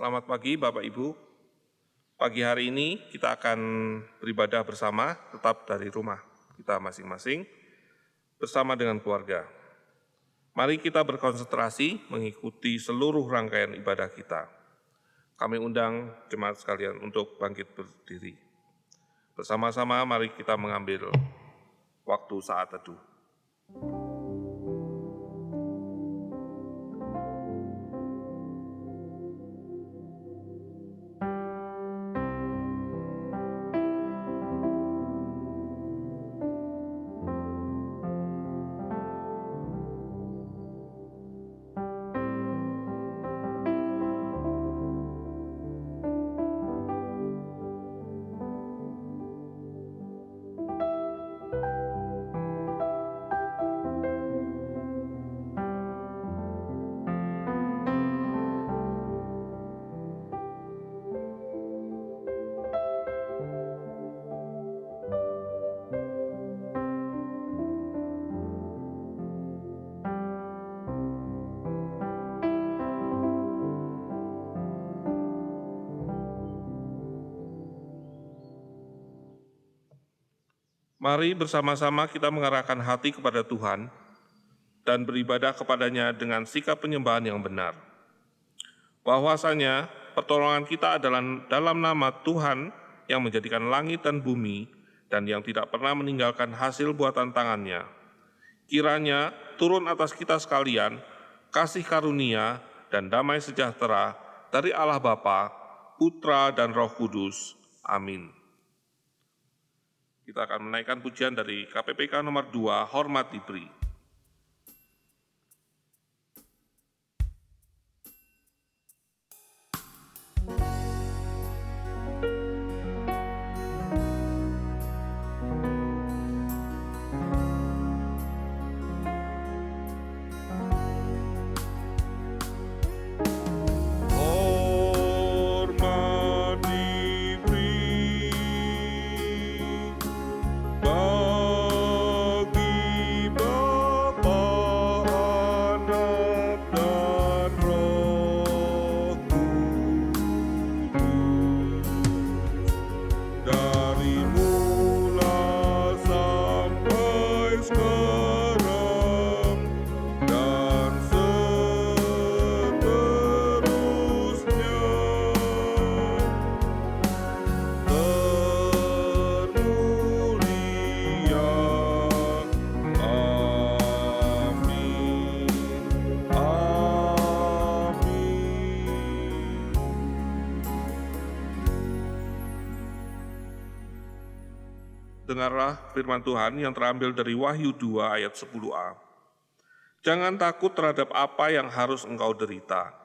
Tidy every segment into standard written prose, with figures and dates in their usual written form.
Selamat pagi Bapak Ibu. Pagi hari ini kita akan beribadah bersama tetap dari rumah kita masing-masing bersama dengan keluarga. Mari kita berkonsentrasi mengikuti seluruh rangkaian ibadah kita. Kami undang jemaat sekalian untuk bangkit berdiri. Bersama-sama mari kita mengambil waktu saat teduh. Mari bersama-sama kita mengarahkan hati kepada Tuhan dan beribadah kepadanya dengan sikap penyembahan yang benar. Bahwasanya pertolongan kita adalah dalam nama Tuhan yang menjadikan langit dan bumi dan yang tidak pernah meninggalkan hasil buatan tangannya. Kiranya turun atas kita sekalian kasih karunia dan damai sejahtera dari Allah Bapa, Putra dan Roh Kudus. Amin. Kita akan menaikkan pujian dari KPPK nomor 2, Hormat Diberi. Dengarlah firman Tuhan yang terambil dari Wahyu 2 ayat 10a. Jangan takut terhadap apa yang harus engkau derita.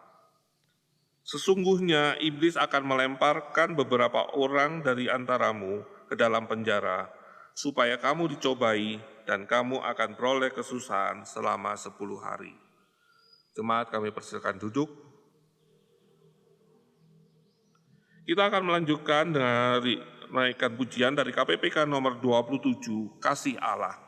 Sesungguhnya iblis akan melemparkan beberapa orang dari antaramu ke dalam penjara, supaya kamu dicobai dan kamu akan beroleh kesusahan selama 10 hari. Jemaat kami persilakan duduk. Kita akan melanjutkan dengan menaikkan pujian dari KPPK nomor 27, Kasih Allah.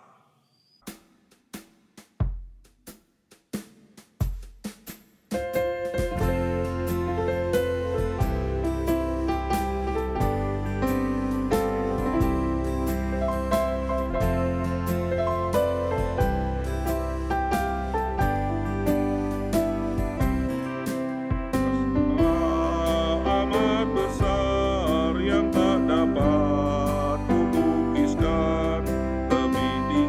Dapat kulukiskan lebih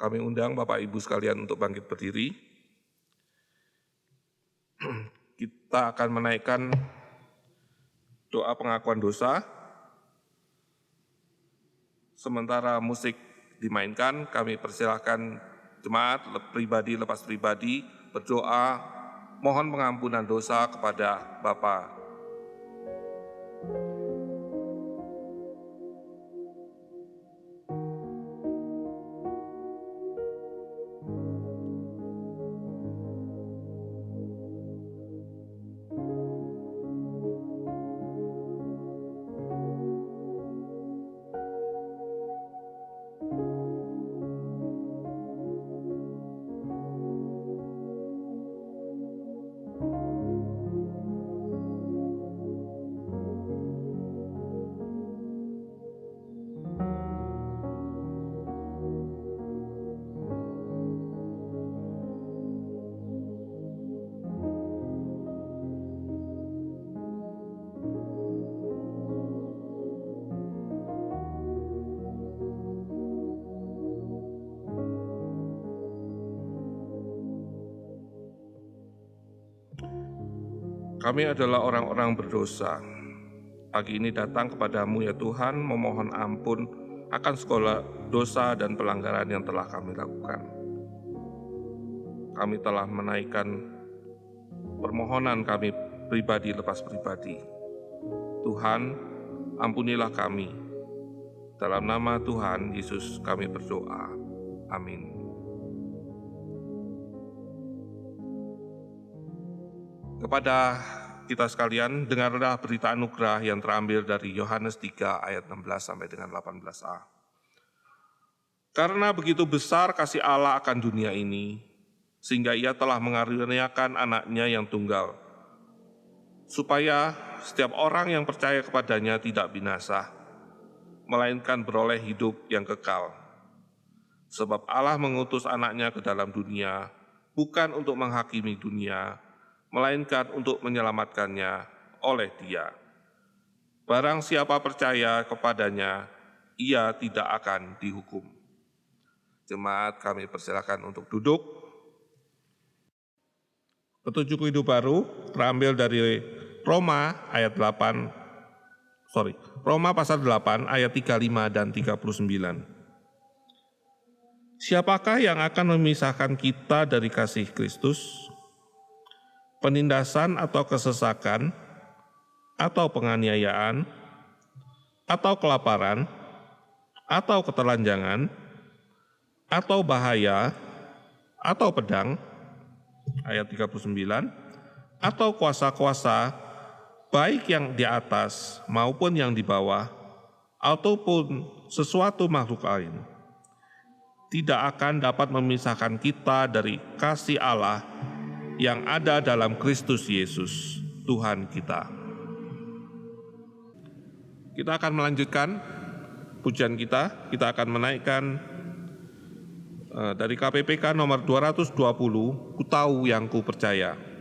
kami undang Bapak Ibu sekalian untuk bangkit berdiri. Kita akan menaikkan doa pengakuan dosa. Sementara musik dimainkan, kami persilahkan jemaat pribadi lepas pribadi berdoa mohon pengampunan dosa kepada Bapa. Kami adalah orang-orang berdosa. Pagi ini datang kepadamu ya Tuhan, memohon ampun akan segala dosa dan pelanggaran yang telah kami lakukan. Kami telah menaikkan permohonan kami pribadi lepas pribadi. Tuhan, ampunilah kami. Dalam nama Tuhan Yesus kami berdoa. Amin. Kepada kita sekalian, dengarlah berita anugerah yang terambil dari Yohanes 3 ayat 16 sampai dengan 18a. Karena begitu besar kasih Allah akan dunia ini, sehingga Ia telah mengaruniakan anaknya yang tunggal, supaya setiap orang yang percaya kepadanya tidak binasa, melainkan beroleh hidup yang kekal. Sebab Allah mengutus anaknya ke dalam dunia, bukan untuk menghakimi dunia, melainkan untuk menyelamatkannya oleh Dia. Barang siapa percaya kepadanya, ia tidak akan dihukum. Jemaat, kami persilakan untuk duduk. Petunjuk hidup baru terambil dari Roma pasal 8 ayat 35 dan 39. Siapakah yang akan memisahkan kita dari kasih Kristus? Penindasan atau kesesakan, atau penganiayaan, atau kelaparan, atau ketelanjangan, atau bahaya, atau pedang, ayat 39, atau kuasa-kuasa, baik yang di atas maupun yang di bawah, ataupun sesuatu makhluk lain, tidak akan dapat memisahkan kita dari kasih Allah yang ada dalam Kristus Yesus, Tuhan kita. Kita akan melanjutkan pujian kita akan menaikkan dari KPPK nomor 220, Ku Tahu Yang Ku Percaya.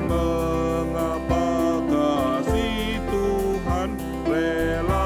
Mengapa kasih Tuhan rela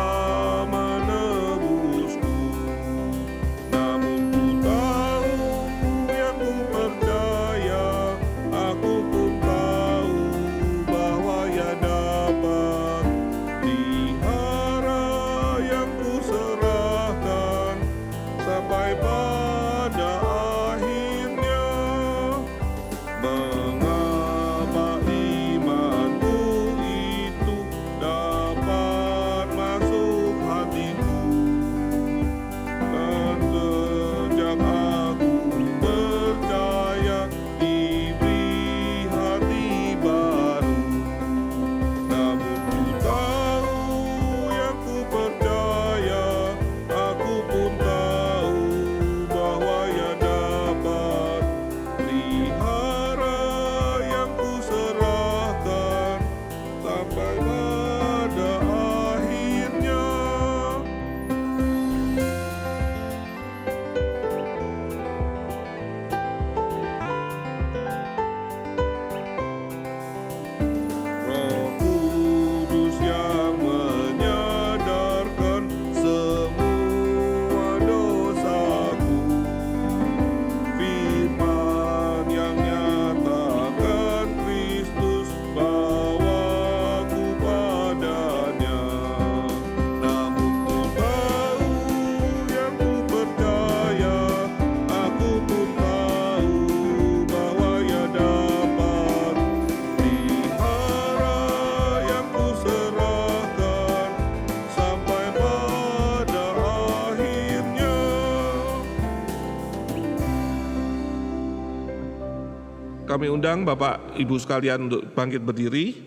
Kami undang Bapak Ibu sekalian untuk bangkit berdiri.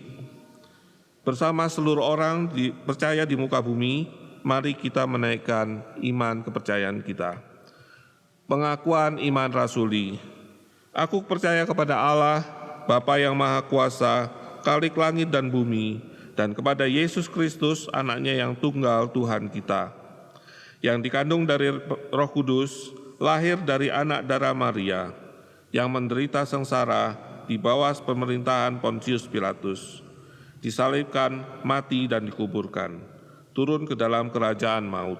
Bersama seluruh orang percaya di muka bumi, mari kita menaikkan iman kepercayaan kita. Pengakuan iman rasuli. Aku percaya kepada Allah, Bapa yang Maha Kuasa, Khalik langit dan bumi, dan kepada Yesus Kristus, anaknya yang tunggal Tuhan kita, yang dikandung dari Roh Kudus, lahir dari anak darah Maria, yang menderita sengsara di bawah pemerintahan Pontius Pilatus, disalibkan, mati dan dikuburkan, turun ke dalam kerajaan maut.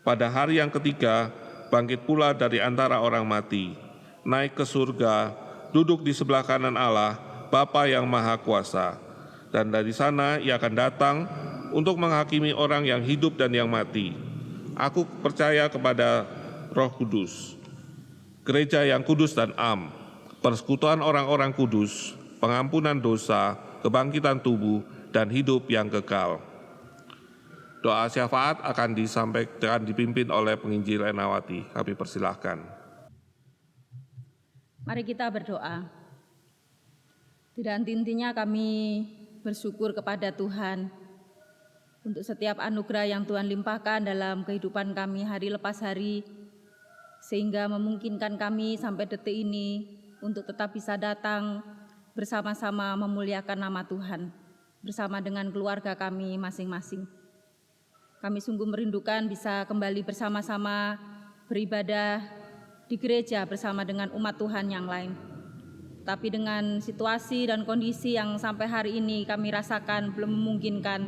Pada hari yang ketiga, bangkit pula dari antara orang mati, naik ke surga, duduk di sebelah kanan Allah, Bapa yang Maha Kuasa, dan dari sana Ia akan datang untuk menghakimi orang yang hidup dan yang mati. Aku percaya kepada Roh Kudus, Gereja yang kudus dan am, persekutuan orang-orang kudus, pengampunan dosa, kebangkitan tubuh, dan hidup yang kekal. Doa syafaat akan dipimpin oleh penginjil Enawati. Kami persilahkan. Mari kita berdoa. Tidak henti-hentinya kami bersyukur kepada Tuhan untuk setiap anugerah yang Tuhan limpahkan dalam kehidupan kami hari lepas hari, sehingga memungkinkan kami sampai detik ini untuk tetap bisa datang bersama-sama memuliakan nama Tuhan, bersama dengan keluarga kami masing-masing. Kami sungguh merindukan bisa kembali bersama-sama beribadah di gereja bersama dengan umat Tuhan yang lain. Tapi dengan situasi dan kondisi yang sampai hari ini kami rasakan belum memungkinkan,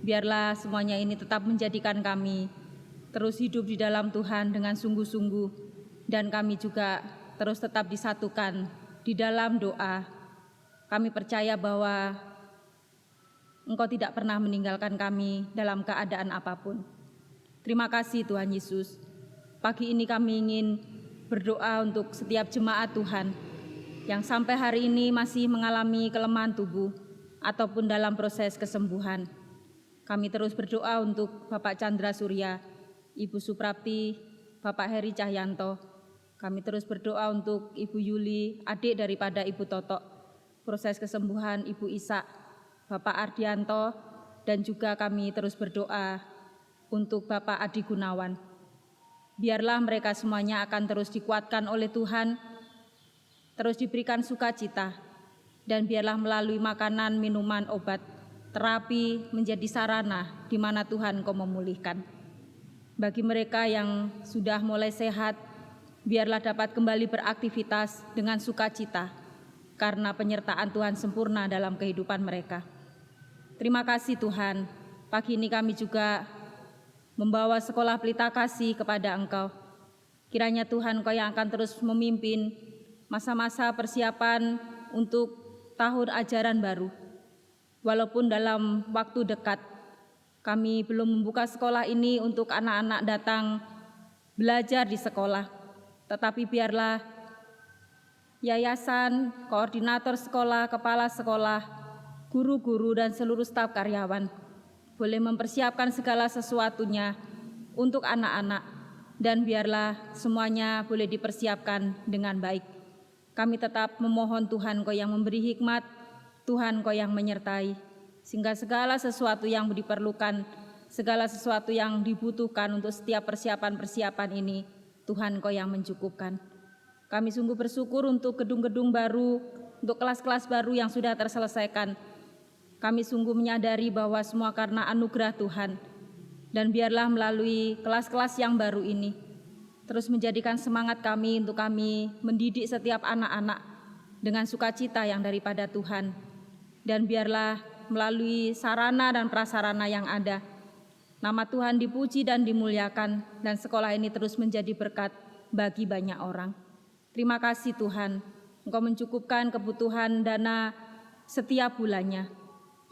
biarlah semuanya ini tetap menjadikan kami terus hidup di dalam Tuhan dengan sungguh-sungguh, dan kami juga terus tetap disatukan di dalam doa. Kami percaya bahwa Engkau tidak pernah meninggalkan kami dalam keadaan apapun. Terima kasih Tuhan Yesus. Pagi ini kami ingin berdoa untuk setiap jemaat Tuhan yang sampai hari ini masih mengalami kelemahan tubuh ataupun dalam proses kesembuhan. Kami terus berdoa untuk Bapak Chandra Surya, Ibu Suprapti, Bapak Heri Cahyanto. Kami terus berdoa untuk Ibu Yuli, adik daripada Ibu Toto, proses kesembuhan Ibu Isa, Bapak Ardianto, dan juga kami terus berdoa untuk Bapak Adi Gunawan. Biarlah mereka semuanya akan terus dikuatkan oleh Tuhan, terus diberikan sukacita, dan biarlah melalui makanan, minuman, obat, terapi menjadi sarana di mana Tuhan Engkau memulihkan. Bagi mereka yang sudah mulai sehat, biarlah dapat kembali beraktivitas dengan sukacita, karena penyertaan Tuhan sempurna dalam kehidupan mereka. Terima kasih Tuhan, pagi ini kami juga membawa sekolah Pelita Kasih kepada Engkau. Kiranya Tuhan Engkau yang akan terus memimpin masa-masa persiapan untuk tahun ajaran baru. Walaupun dalam waktu dekat, kami belum membuka sekolah ini untuk anak-anak datang belajar di sekolah, tetapi biarlah yayasan, koordinator sekolah, kepala sekolah, guru-guru, dan seluruh staf karyawan boleh mempersiapkan segala sesuatunya untuk anak-anak, dan biarlah semuanya boleh dipersiapkan dengan baik. Kami tetap memohon Tuhan Kau yang memberi hikmat, Tuhan Kau yang menyertai, sehingga segala sesuatu yang diperlukan, segala sesuatu yang dibutuhkan untuk setiap persiapan-persiapan ini, Tuhan Kau yang mencukupkan. Kami sungguh bersyukur untuk gedung-gedung baru, untuk kelas-kelas baru yang sudah terselesaikan. Kami sungguh menyadari bahwa semua karena anugerah Tuhan, dan biarlah melalui kelas-kelas yang baru ini, terus menjadikan semangat kami untuk kami mendidik setiap anak-anak dengan sukacita yang daripada Tuhan, dan biarlah melalui sarana dan prasarana yang ada, nama Tuhan dipuji dan dimuliakan, dan sekolah ini terus menjadi berkat bagi banyak orang. Terima kasih Tuhan, Engkau mencukupkan kebutuhan dana setiap bulannya.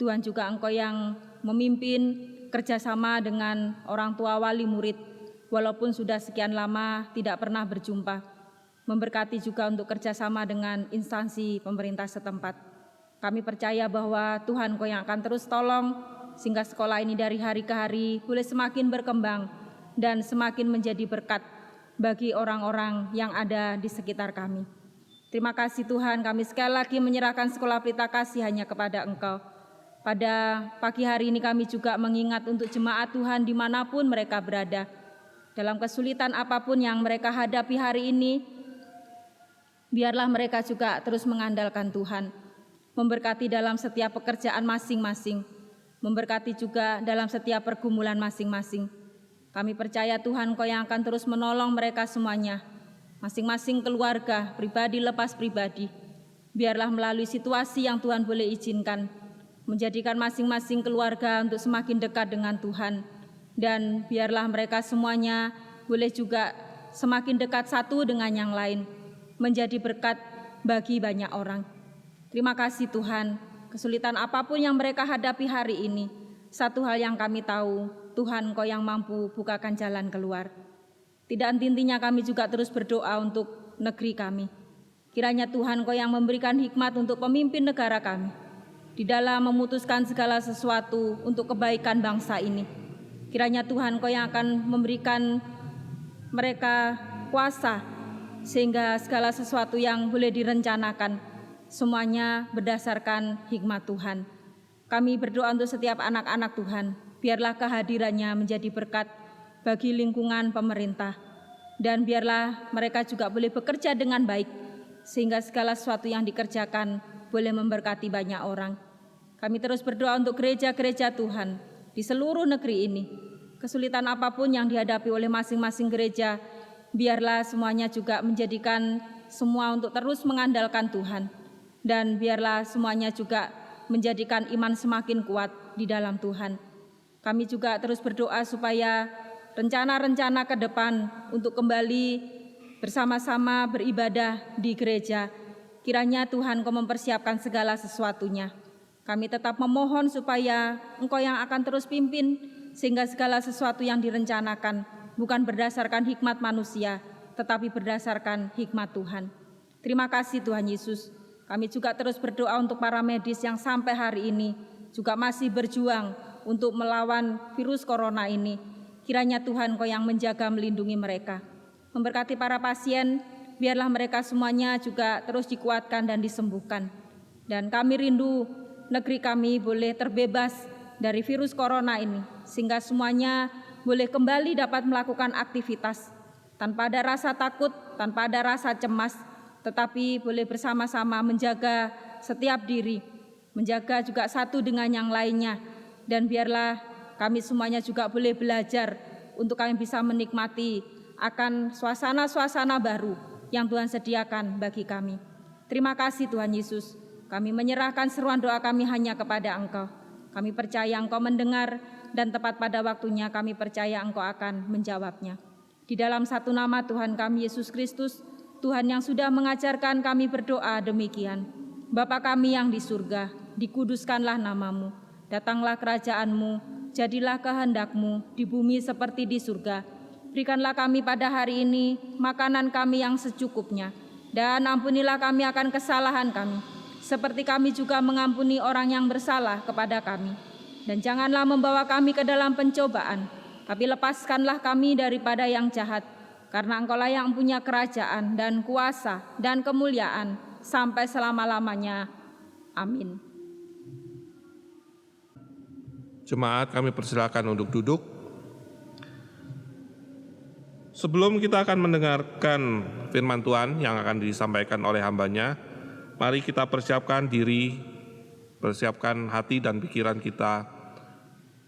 Tuhan juga Engkau yang memimpin kerjasama dengan orang tua wali murid, walaupun sudah sekian lama tidak pernah berjumpa. Memberkati juga untuk kerjasama dengan instansi pemerintah setempat. Kami percaya bahwa Tuhan Engkau yang akan terus tolong, sehingga sekolah ini dari hari ke hari boleh semakin berkembang dan semakin menjadi berkat bagi orang-orang yang ada di sekitar kami. Terima kasih Tuhan, kami sekali lagi menyerahkan Sekolah Pelita Kasih hanya kepada Engkau. Pada pagi hari ini kami juga mengingat untuk jemaat Tuhan dimanapun mereka berada. Dalam kesulitan apapun yang mereka hadapi hari ini, biarlah mereka juga terus mengandalkan Tuhan. Memberkati dalam setiap pekerjaan masing-masing. Memberkati juga dalam setiap pergumulan masing-masing. Kami percaya Tuhan Kau yang akan terus menolong mereka semuanya. Masing-masing keluarga, pribadi lepas pribadi. Biarlah melalui situasi yang Tuhan boleh izinkan, menjadikan masing-masing keluarga untuk semakin dekat dengan Tuhan. Dan biarlah mereka semuanya boleh juga semakin dekat satu dengan yang lain, menjadi berkat bagi banyak orang. Terima kasih Tuhan, kesulitan apapun yang mereka hadapi hari ini, satu hal yang kami tahu, Tuhan Kau yang mampu bukakan jalan keluar. Tidak henti-hentinya kami juga terus berdoa untuk negeri kami. Kiranya Tuhan Kau yang memberikan hikmat untuk pemimpin negara kami, di dalam memutuskan segala sesuatu untuk kebaikan bangsa ini. Kiranya Tuhan Kau yang akan memberikan mereka kuasa, sehingga segala sesuatu yang boleh direncanakan, semuanya berdasarkan hikmat Tuhan. Kami berdoa untuk setiap anak-anak Tuhan, biarlah kehadirannya menjadi berkat bagi lingkungan pemerintah, dan biarlah mereka juga boleh bekerja dengan baik, sehingga segala sesuatu yang dikerjakan boleh memberkati banyak orang. Kami terus berdoa untuk gereja-gereja Tuhan di seluruh negeri ini. Kesulitan apapun yang dihadapi oleh masing-masing gereja, biarlah semuanya juga menjadikan semua untuk terus mengandalkan Tuhan. Dan biarlah semuanya juga menjadikan iman semakin kuat di dalam Tuhan. Kami juga terus berdoa supaya rencana-rencana ke depan untuk kembali bersama-sama beribadah di gereja, kiranya Tuhan Kau mempersiapkan segala sesuatunya. Kami tetap memohon supaya Engkau yang akan terus pimpin, sehingga segala sesuatu yang direncanakan bukan berdasarkan hikmat manusia, tetapi berdasarkan hikmat Tuhan. Terima kasih Tuhan Yesus. Kami juga terus berdoa untuk para medis yang sampai hari ini juga masih berjuang untuk melawan virus corona ini. Kiranya Tuhan Kau yang menjaga melindungi mereka. Memberkati para pasien, biarlah mereka semuanya juga terus dikuatkan dan disembuhkan. Dan kami rindu negeri kami boleh terbebas dari virus corona ini, sehingga semuanya boleh kembali dapat melakukan aktivitas tanpa ada rasa takut, tanpa ada rasa cemas, tetapi boleh bersama-sama menjaga setiap diri, menjaga juga satu dengan yang lainnya. Dan biarlah kami semuanya juga boleh belajar untuk kami bisa menikmati akan suasana-suasana baru yang Tuhan sediakan bagi kami. Terima kasih Tuhan Yesus. Kami menyerahkan seruan doa kami hanya kepada Engkau. Kami percaya Engkau mendengar, dan tepat pada waktunya kami percaya Engkau akan menjawabnya. Di dalam satu nama Tuhan kami Yesus Kristus, Tuhan yang sudah mengajarkan kami berdoa demikian. Bapa kami yang di surga, dikuduskanlah namamu. Datanglah kerajaan-Mu, jadilah kehendak-Mu di bumi seperti di surga. Berikanlah kami pada hari ini makanan kami yang secukupnya, dan ampunilah kami akan kesalahan kami, seperti kami juga mengampuni orang yang bersalah kepada kami. Dan janganlah membawa kami ke dalam pencobaan, tapi lepaskanlah kami daripada yang jahat, karena Engkau-lah yang punya kerajaan dan kuasa dan kemuliaan sampai selama-lamanya. Amin. Jemaat, kami persilakan untuk duduk. Sebelum kita akan mendengarkan firman Tuhan yang akan disampaikan oleh hamba-Nya, mari kita persiapkan diri, persiapkan hati dan pikiran kita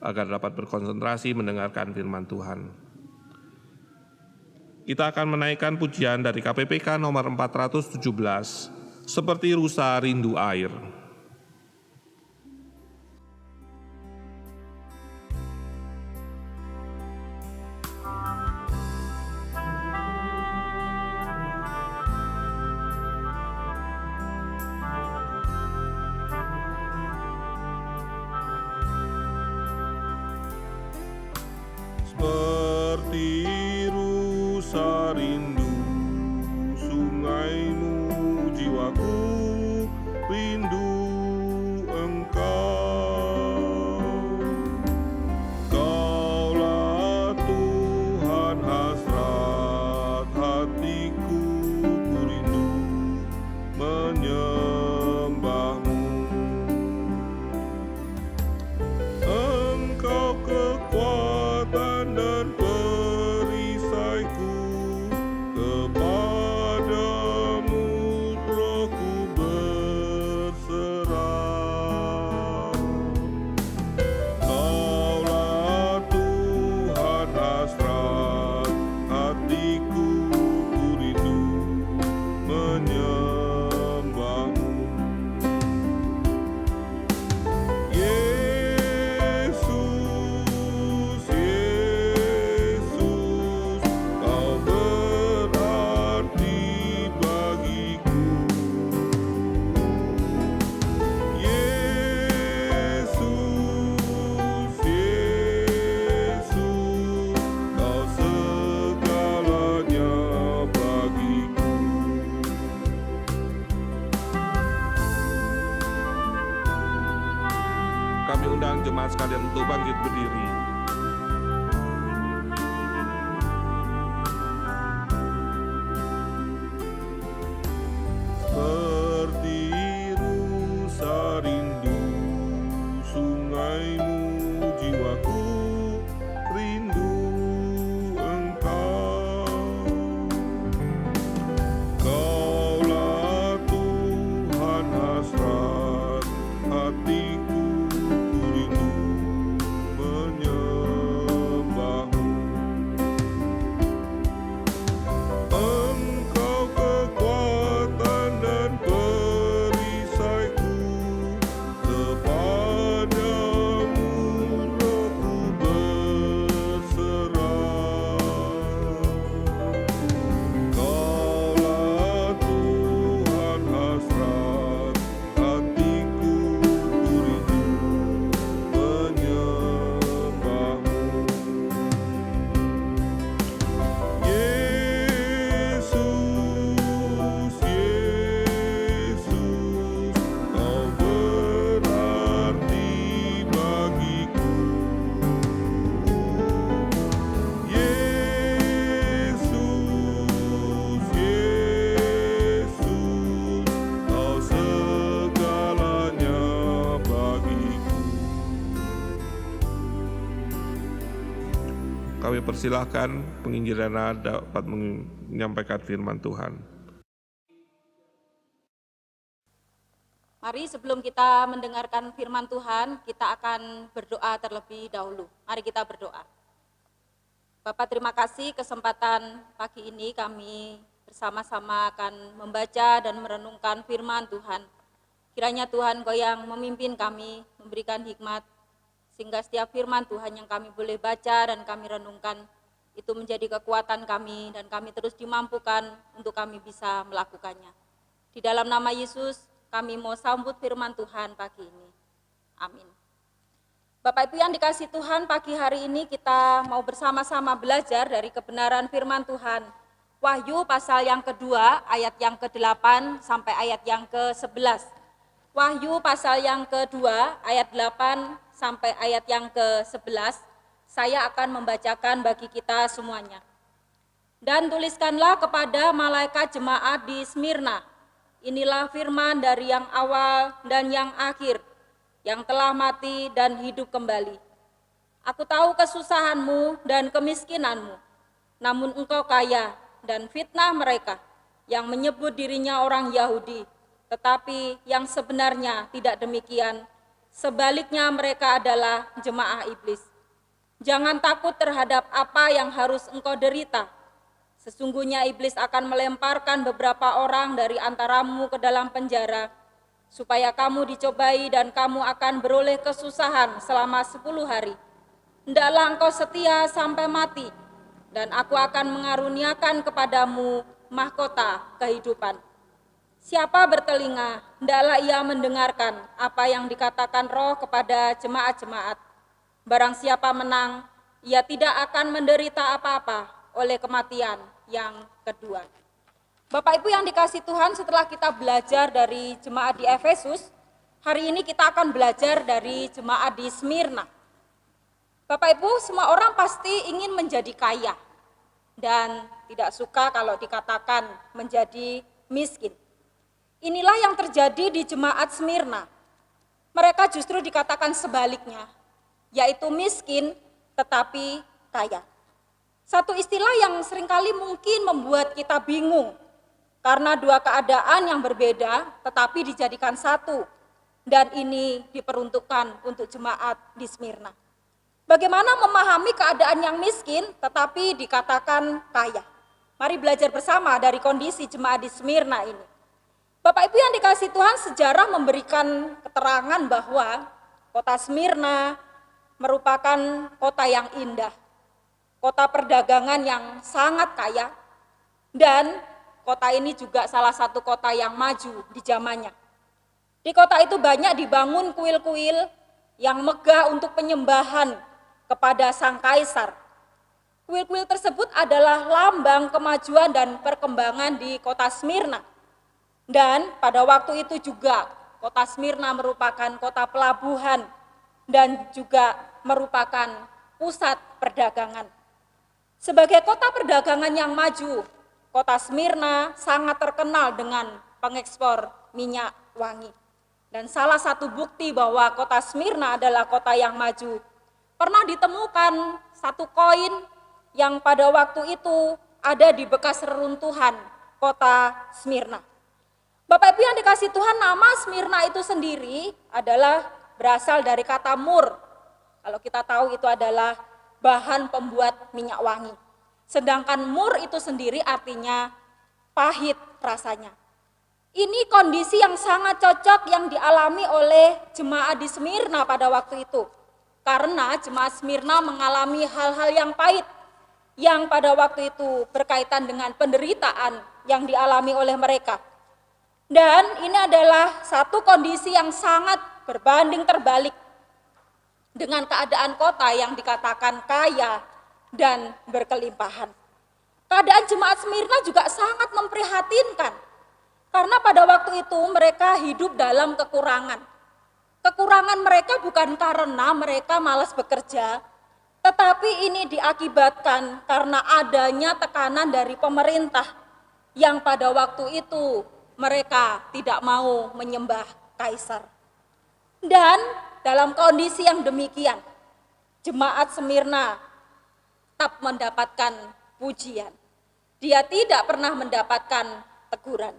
agar dapat berkonsentrasi mendengarkan firman Tuhan. Kita akan menaikkan pujian dari KPPK nomor 417, Seperti Rusa Rindu Air. Seperti rusa rindu sungaimu, jiwaku rindu Kami persilahkan penginjilana dapat menyampaikan firman Tuhan. Mari sebelum kita mendengarkan firman Tuhan, kita akan berdoa terlebih dahulu. Mari kita berdoa. Bapak, terima kasih kesempatan pagi ini kami bersama-sama akan membaca dan merenungkan firman Tuhan. Kiranya Tuhan Kau yang memimpin kami, memberikan hikmat, sehingga setiap firman Tuhan yang kami boleh baca dan kami renungkan, itu menjadi kekuatan kami dan kami terus dimampukan untuk kami bisa melakukannya. Di dalam nama Yesus, kami mau sambut firman Tuhan pagi ini. Amin. Bapak Ibu yang dikasih Tuhan, pagi hari ini kita mau bersama-sama belajar dari kebenaran firman Tuhan. Wahyu pasal yang kedua, ayat yang ke-8 sampai ayat yang ke-11. Wahyu pasal yang kedua, ayat 8 sampai ayat yang ke-11, saya akan membacakan bagi kita semuanya. Dan tuliskanlah kepada malaikat jemaat di Smyrna, inilah firman dari yang awal dan yang akhir, yang telah mati dan hidup kembali. Aku tahu kesusahanmu dan kemiskinanmu, namun engkau kaya, dan fitnah mereka yang menyebut dirinya orang Yahudi, tetapi yang sebenarnya tidak demikian. Sebaliknya mereka adalah jemaah iblis. Jangan takut terhadap apa yang harus engkau derita. Sesungguhnya iblis akan melemparkan beberapa orang dari antaramu ke dalam penjara, supaya kamu dicobai dan kamu akan beroleh kesusahan selama 10 hari. Hendaklah engkau setia sampai mati, dan aku akan mengaruniakan kepadamu mahkota kehidupan. Siapa bertelinga, hendaklah ia mendengarkan apa yang dikatakan Roh kepada jemaat-jemaat. Barang siapa menang, ia tidak akan menderita apa-apa oleh kematian yang kedua. Bapak Ibu yang dikasih Tuhan, setelah kita belajar dari jemaat di Efesus, hari ini kita akan belajar dari jemaat di Smyrna. Bapak Ibu, semua orang pasti ingin menjadi kaya dan tidak suka kalau dikatakan menjadi miskin. Inilah yang terjadi di jemaat Smyrna. Mereka justru dikatakan sebaliknya, yaitu miskin tetapi kaya. Satu istilah yang seringkali mungkin membuat kita bingung, karena dua keadaan yang berbeda tetapi dijadikan satu, dan ini diperuntukkan untuk jemaat di Smyrna. Bagaimana memahami keadaan yang miskin tetapi dikatakan kaya? Mari belajar bersama dari kondisi jemaat di Smyrna ini. Bapak Ibu yang dikasih Tuhan, sejarah memberikan keterangan bahwa kota Smyrna merupakan kota yang indah, kota perdagangan yang sangat kaya, dan kota ini juga salah satu kota yang maju di zamannya. Di kota itu banyak dibangun kuil-kuil yang megah untuk penyembahan kepada sang kaisar. Kuil-kuil tersebut adalah lambang kemajuan dan perkembangan di kota Smyrna. Dan pada waktu itu juga kota Smyrna merupakan kota pelabuhan dan juga merupakan pusat perdagangan. Sebagai kota perdagangan yang maju, kota Smyrna sangat terkenal dengan pengekspor minyak wangi. Dan salah satu bukti bahwa kota Smyrna adalah kota yang maju, pernah ditemukan satu koin yang pada waktu itu ada di bekas reruntuhan kota Smyrna. Bapak Ibu yang dikasih Tuhan, nama Smyrna itu sendiri adalah berasal dari kata mur. Kalau kita tahu itu adalah bahan pembuat minyak wangi. Sedangkan mur itu sendiri artinya pahit rasanya. Ini kondisi yang sangat cocok yang dialami oleh jemaat di Smyrna pada waktu itu. Karena jemaat Smyrna mengalami hal-hal yang pahit yang pada waktu itu berkaitan dengan penderitaan yang dialami oleh mereka. Dan ini adalah satu kondisi yang sangat berbanding terbalik dengan keadaan kota yang dikatakan kaya dan berkelimpahan. Keadaan jemaat Smyrna juga sangat memprihatinkan, karena pada waktu itu mereka hidup dalam kekurangan. Kekurangan mereka bukan karena mereka malas bekerja, tetapi ini diakibatkan karena adanya tekanan dari pemerintah yang pada waktu itu mereka tidak mau menyembah kaisar. Dan dalam kondisi yang demikian, jemaat Smyrna tetap mendapatkan pujian. Dia tidak pernah mendapatkan teguran.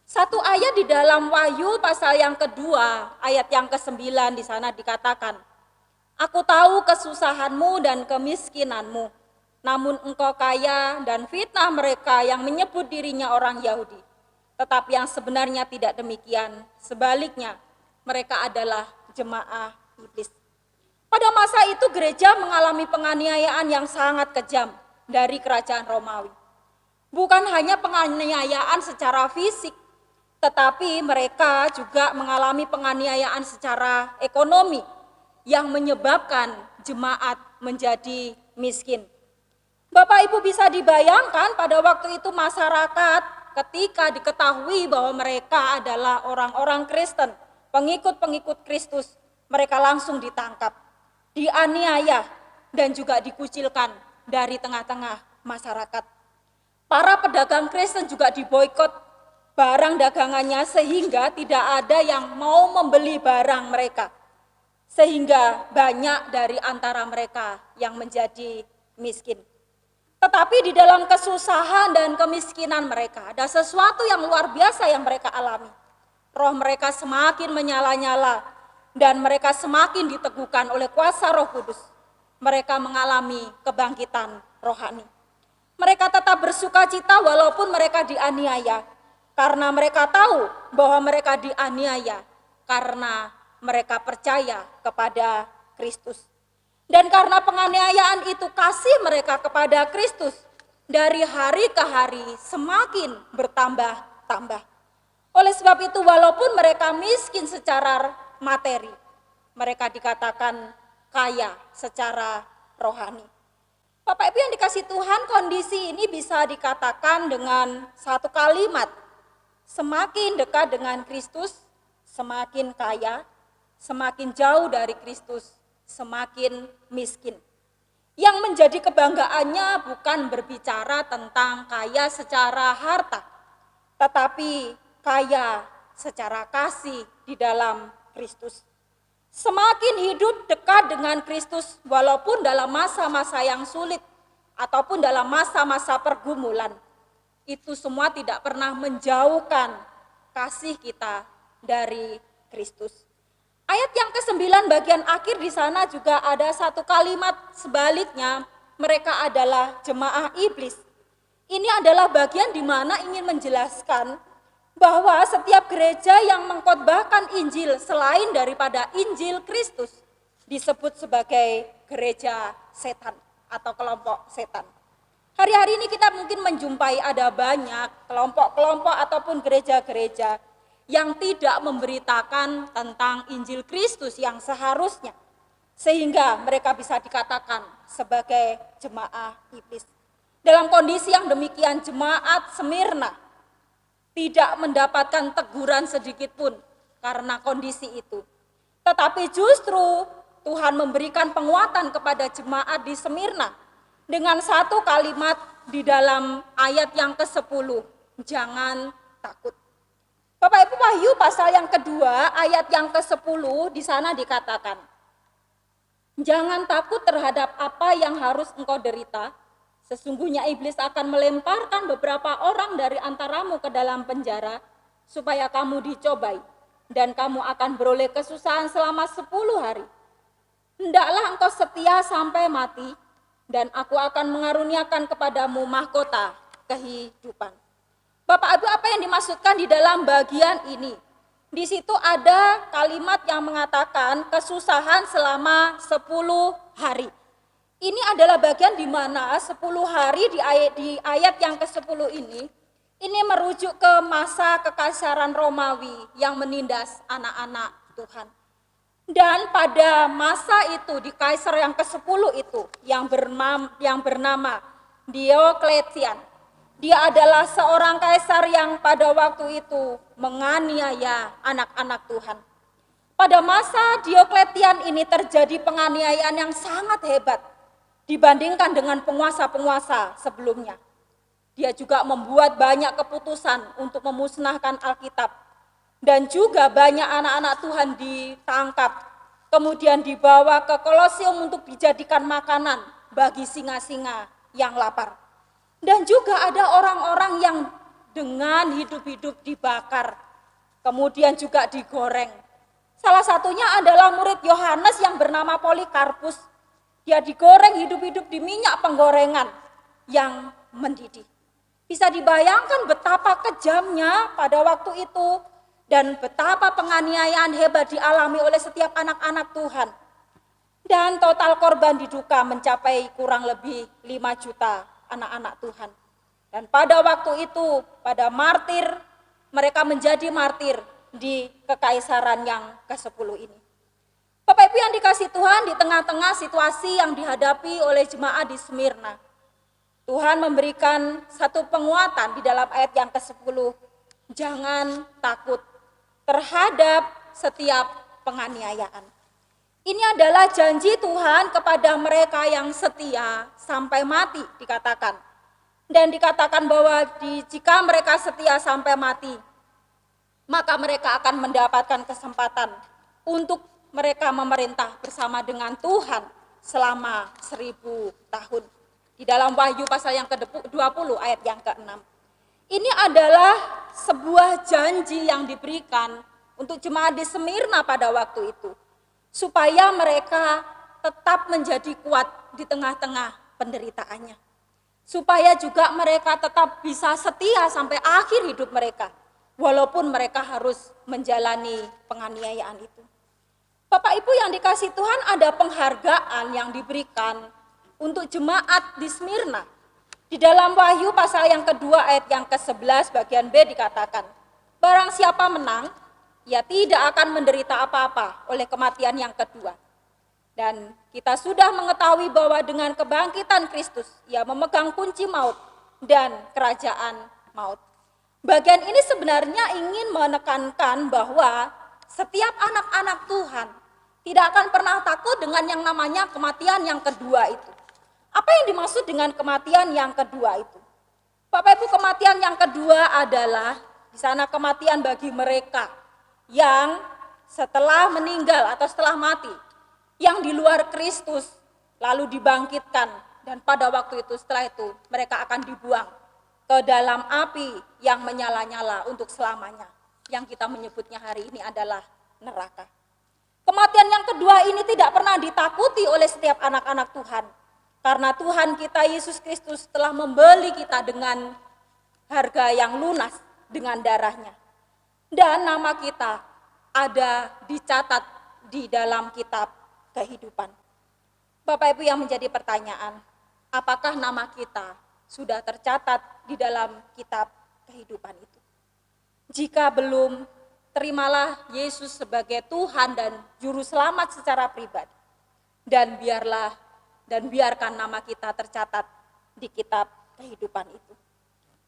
Satu ayat di dalam Wahyu pasal yang kedua, ayat yang ke-9 di sana dikatakan, "Aku tahu kesusahanmu dan kemiskinanmu, namun engkau kaya dan fitnah mereka yang menyebut dirinya orang Yahudi. Tetapi yang sebenarnya tidak demikian, sebaliknya mereka adalah jemaah iblis." Pada masa itu gereja mengalami penganiayaan yang sangat kejam dari kerajaan Romawi. Bukan hanya penganiayaan secara fisik, tetapi mereka juga mengalami penganiayaan secara ekonomi yang menyebabkan jemaat menjadi miskin. Bapak Ibu bisa dibayangkan pada waktu itu masyarakat ketika diketahui bahwa mereka adalah orang-orang Kristen, pengikut-pengikut Kristus, mereka langsung ditangkap, dianiaya, dan juga dikucilkan dari tengah-tengah masyarakat. Para pedagang Kristen juga diboikot barang dagangannya sehingga tidak ada yang mau membeli barang mereka. Sehingga banyak dari antara mereka yang menjadi miskin. Tetapi di dalam kesusahan dan kemiskinan mereka ada sesuatu yang luar biasa yang mereka alami. Roh mereka semakin menyala-nyala dan mereka semakin diteguhkan oleh kuasa Roh Kudus. Mereka mengalami kebangkitan rohani. Mereka tetap bersuka cita walaupun mereka dianiaya. Karena mereka tahu bahwa mereka dianiaya karena mereka percaya kepada Kristus. Dan karena penganiayaan itu kasih mereka kepada Kristus dari hari ke hari semakin bertambah-tambah. Oleh sebab itu walaupun mereka miskin secara materi, mereka dikatakan kaya secara rohani. Bapak Ibu yang dikasih Tuhan, kondisi ini bisa dikatakan dengan satu kalimat. Semakin dekat dengan Kristus, semakin kaya, semakin jauh dari Kristus, semakin miskin. Yang menjadi kebanggaannya bukan berbicara tentang kaya secara harta, tetapi kaya secara kasih di dalam Kristus. Semakin hidup dekat dengan Kristus walaupun dalam masa-masa yang sulit ataupun dalam masa-masa pergumulan, itu semua tidak pernah menjauhkan kasih kita dari Kristus. Ayat yang ke-9 bagian akhir di sana juga ada satu kalimat sebaliknya, mereka adalah jemaah iblis. Ini adalah bagian di mana ingin menjelaskan bahwa setiap gereja yang mengkhotbahkan Injil selain daripada Injil Kristus disebut sebagai gereja setan atau kelompok setan. Hari-hari ini kita mungkin menjumpai ada banyak kelompok-kelompok ataupun gereja-gereja yang tidak memberitakan tentang Injil Kristus yang seharusnya, sehingga mereka bisa dikatakan sebagai jemaah iblis. Dalam kondisi yang demikian, jemaat Smyrna tidak mendapatkan teguran sedikit pun karena kondisi itu. Tetapi justru Tuhan memberikan penguatan kepada jemaat di Smyrna dengan satu kalimat di dalam ayat yang ke-10, jangan takut. Bapak Ibu, Wahyu pasal yang kedua ayat yang ke-10 di sana dikatakan, jangan takut terhadap apa yang harus engkau derita. Sesungguhnya iblis akan melemparkan beberapa orang dari antaramu ke dalam penjara supaya kamu dicobai dan kamu akan beroleh kesusahan selama 10 hari. Hendaklah engkau setia sampai mati dan aku akan mengaruniakan kepadamu mahkota kehidupan. Bapak Ibu, apa yang dimaksudkan di dalam bagian ini? Di situ ada kalimat yang mengatakan kesusahan selama 10 hari. Ini adalah bagian di mana 10 hari di ayat yang ke-10 ini merujuk ke masa kekaisaran Romawi yang menindas anak-anak Tuhan. Dan pada masa itu di kaisar yang ke-10 itu yang bernama Diokletian. Dia adalah seorang kaisar yang pada waktu itu menganiaya anak-anak Tuhan. Pada masa Diokletian ini terjadi penganiayaan yang sangat hebat dibandingkan dengan penguasa-penguasa sebelumnya. Dia juga membuat banyak keputusan untuk memusnahkan Alkitab. Dan juga banyak anak-anak Tuhan ditangkap, kemudian dibawa ke Kolosium untuk dijadikan makanan bagi singa-singa yang lapar. Dan juga ada orang-orang yang dengan hidup-hidup dibakar, kemudian juga digoreng. Salah satunya adalah murid Yohanes yang bernama Polikarpus. Dia digoreng hidup-hidup di minyak penggorengan yang mendidih. Bisa dibayangkan betapa kejamnya pada waktu itu dan betapa penganiayaan hebat dialami oleh setiap anak-anak Tuhan. Dan total korban diduga mencapai kurang lebih 5 juta anak-anak Tuhan. Dan pada waktu itu, pada martir, mereka menjadi martir di kekaisaran yang ke-10 ini. Bapak Ibu yang dikasih Tuhan, di tengah-tengah situasi yang dihadapi oleh jemaat di Smyrna, Tuhan memberikan satu penguatan di dalam ayat yang ke-10. Jangan takut terhadap setiap penganiayaan. Ini adalah janji Tuhan kepada mereka yang setia sampai mati, dikatakan. Dan dikatakan bahwa jika mereka setia sampai mati, maka mereka akan mendapatkan kesempatan untuk mereka memerintah bersama dengan Tuhan selama 1000 tahun. Di dalam Wahyu pasal yang ke-20 ayat yang ke-6. Ini adalah sebuah janji yang diberikan untuk jemaat di Smyrna pada waktu itu. Supaya mereka tetap menjadi kuat di tengah-tengah penderitaannya. Supaya juga mereka tetap bisa setia sampai akhir hidup mereka. Walaupun mereka harus menjalani penganiayaan itu. Bapak Ibu yang dikasih Tuhan, ada penghargaan yang diberikan untuk jemaat di Smyrna. Di dalam Wahyu pasal yang kedua ayat yang ke-11 bagian B dikatakan, barang siapa menang, ia tidak akan menderita apa-apa oleh kematian yang kedua. Dan kita sudah mengetahui bahwa dengan kebangkitan Kristus, ia memegang kunci maut dan kerajaan maut. Bagian ini sebenarnya ingin menekankan bahwa setiap anak-anak Tuhan tidak akan pernah takut dengan yang namanya kematian yang kedua itu. Apa yang dimaksud dengan kematian yang kedua itu? Bapak Ibu, kematian yang kedua adalah di sana kematian bagi mereka yang setelah meninggal atau setelah mati, yang di luar Kristus lalu dibangkitkan, dan pada waktu itu setelah itu mereka akan dibuang ke dalam api yang menyala-nyala untuk selamanya, yang kita menyebutnya hari ini adalah neraka. Kematian yang kedua ini tidak pernah ditakuti oleh setiap anak-anak Tuhan. Karena Tuhan kita Yesus Kristus telah membeli kita dengan harga yang lunas dengan darahnya. Dan nama kita ada dicatat di dalam kitab kehidupan. Bapak Ibu yang menjadi pertanyaan, apakah nama kita sudah tercatat di dalam kitab kehidupan itu? Jika belum, terimalah Yesus sebagai Tuhan dan Juru Selamat secara pribadi. Dan biarkan nama kita tercatat di kitab kehidupan itu.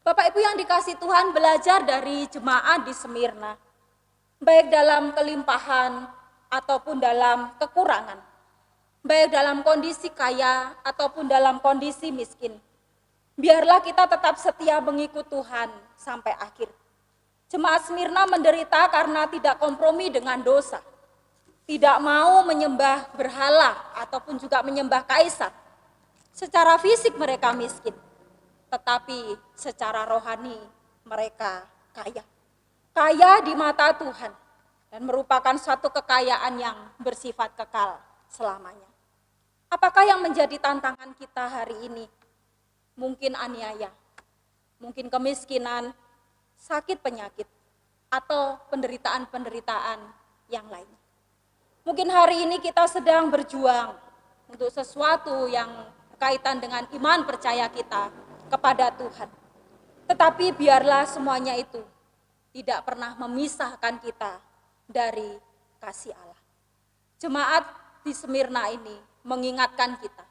Bapak Ibu yang dikasih Tuhan, belajar dari jemaat di Smyrna, baik dalam kelimpahan ataupun dalam kekurangan, baik dalam kondisi kaya ataupun dalam kondisi miskin. Biarlah kita tetap setia mengikut Tuhan sampai akhir. Jemaat Smyrna menderita karena tidak kompromi dengan dosa. Tidak mau menyembah berhala ataupun juga menyembah kaisar. Secara fisik mereka miskin, tetapi secara rohani mereka kaya. Kaya di mata Tuhan dan merupakan suatu kekayaan yang bersifat kekal selamanya. Apakah yang menjadi tantangan kita hari ini? Mungkin aniaya, mungkin kemiskinan, sakit penyakit, atau penderitaan-penderitaan yang lain. Mungkin hari ini kita sedang berjuang untuk sesuatu yang berkaitan dengan iman percaya kita kepada Tuhan. Tetapi biarlah semuanya itu tidak pernah memisahkan kita dari kasih Allah. Jemaat di Smyrna ini mengingatkan kita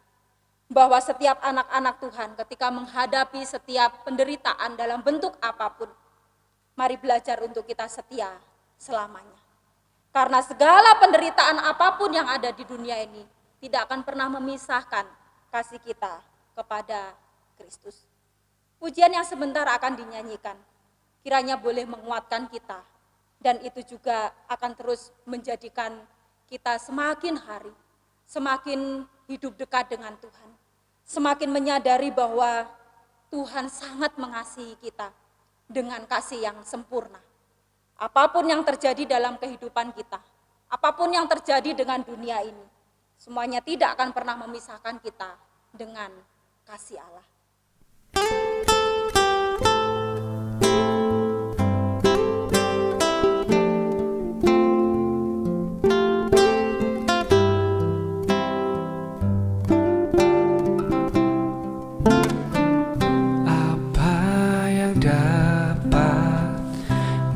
bahwa setiap anak-anak Tuhan ketika menghadapi setiap penderitaan dalam bentuk apapun, mari belajar untuk kita setia selamanya. Karena segala penderitaan apapun yang ada di dunia ini tidak akan pernah memisahkan kasih kita kepada Kristus. Pujian yang sebentar akan dinyanyikan, kiranya boleh menguatkan kita, dan itu juga akan terus menjadikan kita semakin hari, semakin hidup dekat dengan Tuhan. semakin menyadari bahwa Tuhan sangat mengasihi kita dengan kasih yang sempurna. Apapun yang terjadi dalam kehidupan kita, apapun yang terjadi dengan dunia ini, semuanya tidak akan pernah memisahkan kita dengan kasih Allah.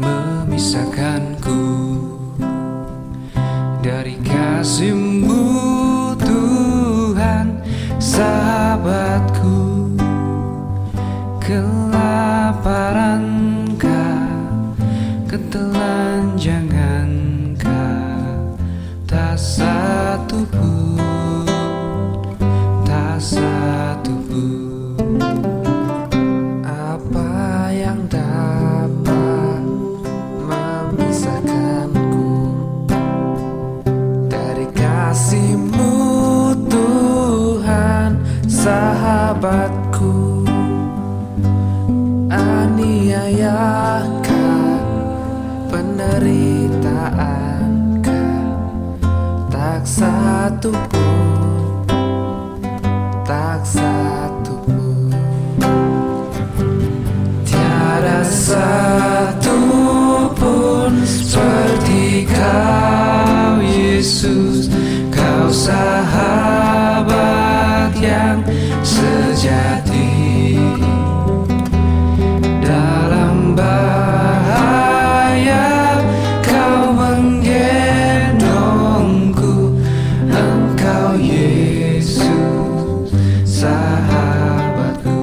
Memisahkanku dari kasih-Mu, Tuhan, sahabatku. Kelaparan-Kah, ketelanjangan-Kah, tak satu pun, tak satu pun. Apa yang dapat memisahkanku dari kasih-Mu, Tuhan, sahabatku? Aniayakah, penderitaanKah, tak satu pun, tak satu pun. Tiada satu pun seperti Kau, Yesus. Kau sahabat yang sejati. Dalam bahaya Kau menggendongku. Engkau, Yesus, sahabatku.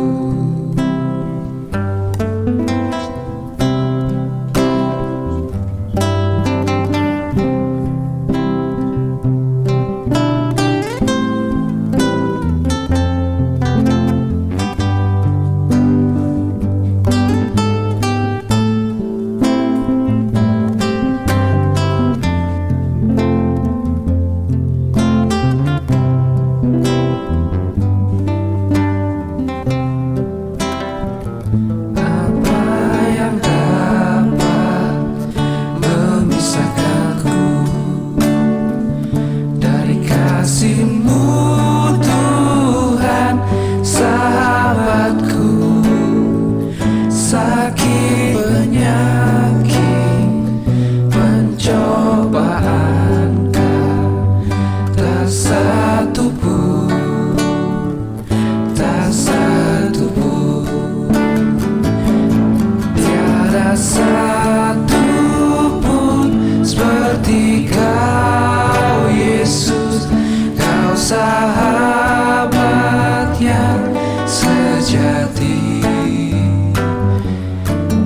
Sahabat yang sejati.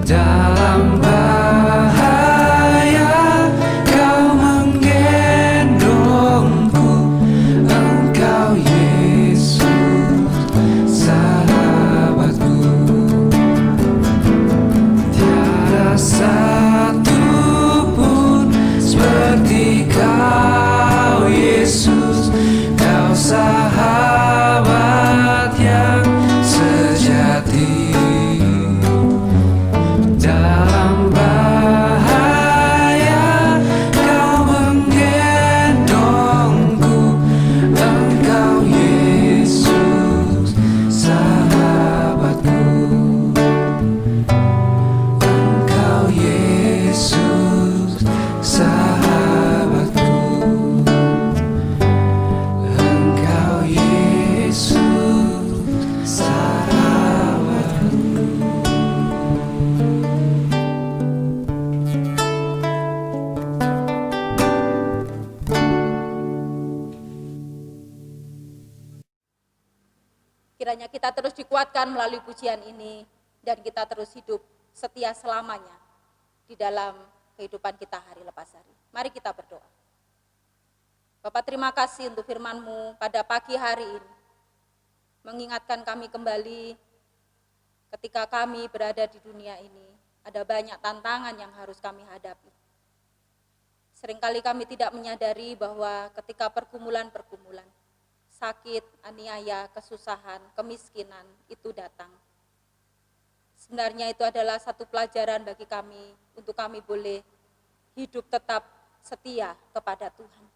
Dalam bahaya Kau menggendongku. Engkau, Yesus, sahabatku. Tiada satu pun seperti Kau, Yesus. Kau sahabat yang sejati. Dalam bahaya Kau menggendongku. Engkau, Yesus, sahabatku. Engkau, Yesus, sahabatku. Engkau, Yesus, sahabatku. Kiranya kita terus dikuatkan melalui pujian ini dan kita terus hidup setia selamanya di dalam kehidupan kita hari lepas hari. Mari kita berdoa. Bapak, terima kasih untuk firman-Mu pada pagi hari ini. Mengingatkan kami kembali ketika kami berada di dunia ini, ada banyak tantangan yang harus kami hadapi. Seringkali kami tidak menyadari bahwa ketika pergumulan-pergumulan, sakit, aniaya, kesusahan, kemiskinan itu datang. Sebenarnya itu adalah satu pelajaran bagi kami untuk kami boleh hidup tetap setia kepada Tuhan.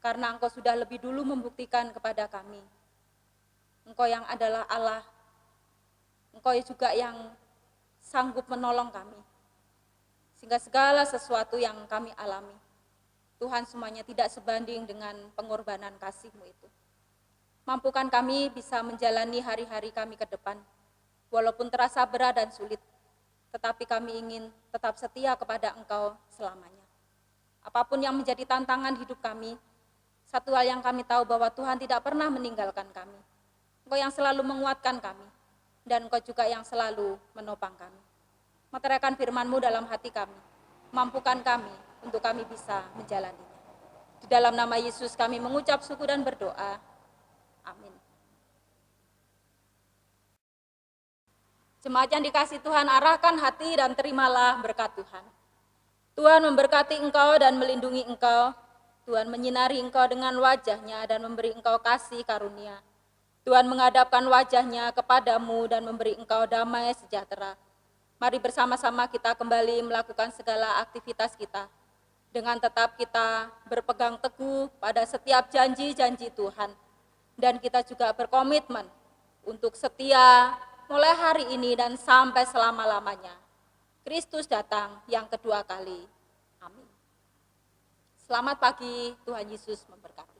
Karena Engkau sudah lebih dulu membuktikan kepada kami, Engkau yang adalah Allah, Engkau juga yang sanggup menolong kami. Sehingga segala sesuatu yang kami alami, Tuhan semuanya tidak sebanding dengan pengorbanan kasih-Mu itu. Mampukan kami bisa menjalani hari-hari kami ke depan, walaupun terasa berat dan sulit, tetapi kami ingin tetap setia kepada Engkau selamanya. Apapun yang menjadi tantangan hidup kami, satu hal yang kami tahu bahwa Tuhan tidak pernah meninggalkan kami. Engkau yang selalu menguatkan kami, dan Engkau juga yang selalu menopang kami. Meteraikan firman-Mu dalam hati kami, mampukan kami untuk kami bisa menjalaninya. Di dalam nama Yesus kami mengucap syukur dan berdoa. Amin. Jemaat yang dikasihi Tuhan, arahkan hati dan terimalah berkat Tuhan. Tuhan memberkati engkau dan melindungi engkau. Tuhan menyinari engkau dengan wajah-Nya dan memberi engkau kasih karunia. Tuhan menghadapkan wajah-Nya kepadamu dan memberi engkau damai sejahtera. Mari bersama-sama kita kembali melakukan segala aktivitas kita, dengan tetap kita berpegang teguh pada setiap janji-janji Tuhan. Dan kita juga berkomitmen untuk setia mulai hari ini dan sampai selama-lamanya. Kristus datang yang kedua kali. Amin. Selamat pagi, Tuhan Yesus memberkati.